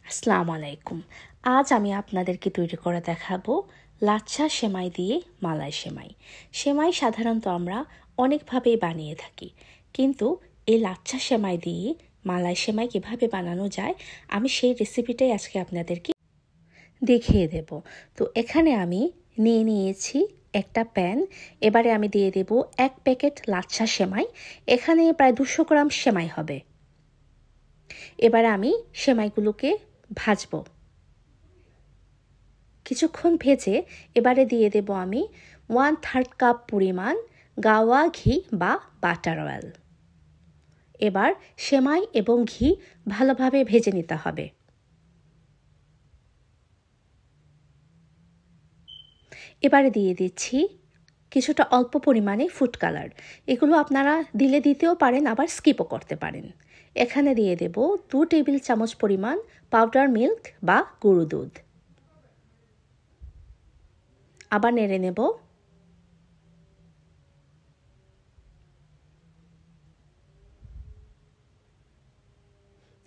আসসালামু আলাইকুম। আজ আমি আপনাদেরকে তৈরি করে দেখাবো লাচ্ছা সেমাই দিয়ে মালাই সেমাই। সেমাই সাধারণত আমরা অনেকভাবেই বানিয়ে থাকি, কিন্তু এই লাচ্ছা সেমাই দিয়ে মালাই সেমাই কিভাবে বানানো যায় আমি সেই রেসিপিটাই আজকে আপনাদেরকে দেখিয়ে দেব। তো এখানে আমি নিয়েছি একটা প্যান। এবারে আমি দিয়ে দেব 1 প্যাকেট লাচ্ছা সেমাই। এখানে প্রায় 200 গ্রাম সেমাই হবে। এবারে আমি সেমাইগুলোকে ভাজবো। কিছুক্ষণ ভেজে এবারে দিয়ে দেব আমি 1/3 কাপ পরিমাণ গাওয়া ঘি বা বাটার অয়েল। এবার সেমাই এবং ঘি ভালোভাবে ভেজে নিতে হবে। এবারে দিয়ে দিচ্ছি কিছুটা অল্প পরিমাণে ফুড কালার। এগুলো আপনারা দিলে দিতেও পারেন, আবার স্কিপও করতে পারেন। এখানে দিয়ে দেব 2 টেবিল চামচ পরিমাণ পাউডার মিল্ক বা গরুর দুধ। আবার নেড়ে নেব।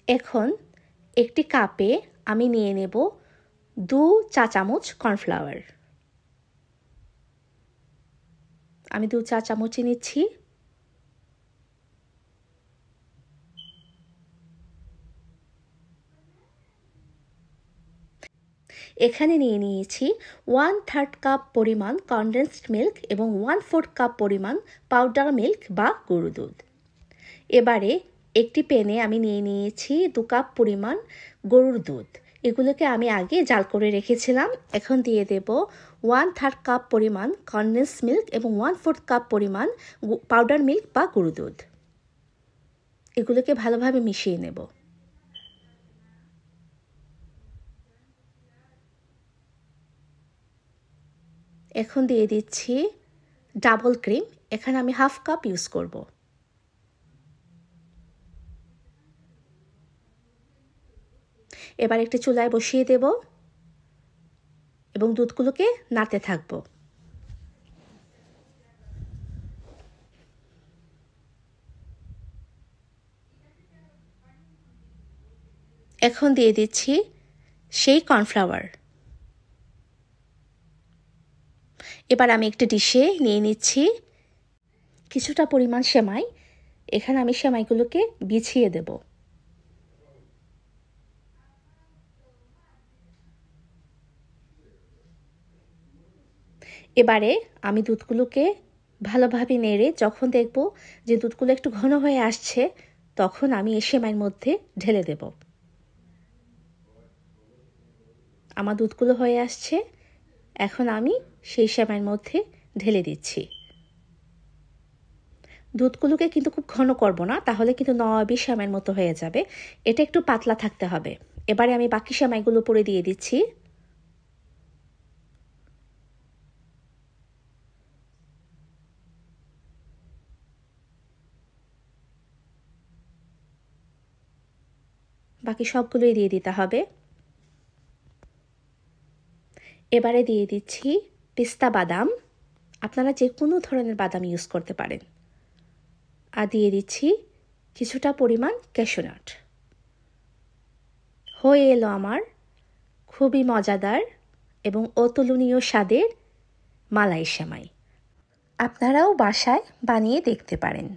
এখন একটি কাপে আমি নিয়ে নেব 2 চা চামচ কর্নফ্লাওয়ার। আমি 2 চা চামচই নিচ্ছি। এখানে নিয়েছি 1/3 কাপ পরিমাণ কনডেন্সড মিল্ক এবং 1/4 কাপ পরিমাণ পাউডার মিল্ক বা গরুর দুধ। এবারে একটি প্যানে আমি নিয়েছি 2 কাপ পরিমাণ গরুর দুধ। এগুলোকে আমি আগে জাল করে রেখেছিলাম। এখন দিয়ে দেব 1/3 কাপ পরিমাণ কনডেন্সড মিল্ক এবং 1/4 কাপ পরিমাণ পাউডার মিল্ক বা গরুর দুধ। এগুলোকে ভালোভাবে মিশিয়ে নেব। এখন দিয়ে দিচ্ছি ডাবল ক্রিম। এখানে আমি 1/2 কাপ ইউজ করব। এবার একটি চুলায় বসিয়ে দেব এবং দুধগুলোকে নাড়তে থাকব। এখন দিয়ে দিচ্ছি সেই কর্নফ্লাওয়ার। এবার আমি একটি ডিশে নিয়ে নিচ্ছি কিছুটা পরিমাণ সেমাই। এখানে আমি সেমাইগুলোকে বিছিয়ে দেব। এবারে আমি দুধগুলোকে ভালোভাবে নেড়ে যখন দেখব যে দুধগুলো একটু ঘন হয়ে আসছে, তখন আমি এই সেমাইয়ের মধ্যে ঢেলে দেব। আমার দুধগুলো হয়ে আসছে। এখন আমি সেই সেমাইয়ের মধ্যে ঢেলে দিচ্ছি। দুধগুলোকে কিন্তু খুব ঘন করব না, তাহলে কিন্তু নবাবী সেমাইয়ের মতো হয়ে যাবে। এটা একটু পাতলা থাকতে হবে। এবারে আমি বাকি সেমাইগুলো উপরে দিয়ে দিচ্ছি। বাকি সবগুলোই দিয়ে দিতে হবে। এবারে দিয়ে দিচ্ছি পেস্তা বাদাম। আপনারা যে কোনো ধরনের বাদাম ইউজ করতে পারেন। আর দিয়ে দিচ্ছি কিছুটা পরিমাণ ক্যাশু নাট। হয়ে এলো আমার খুবই মজাদার এবং অতুলনীয় স্বাদের মালাই সেমাই। আপনারাও বাসায় বানিয়ে দেখতে পারেন।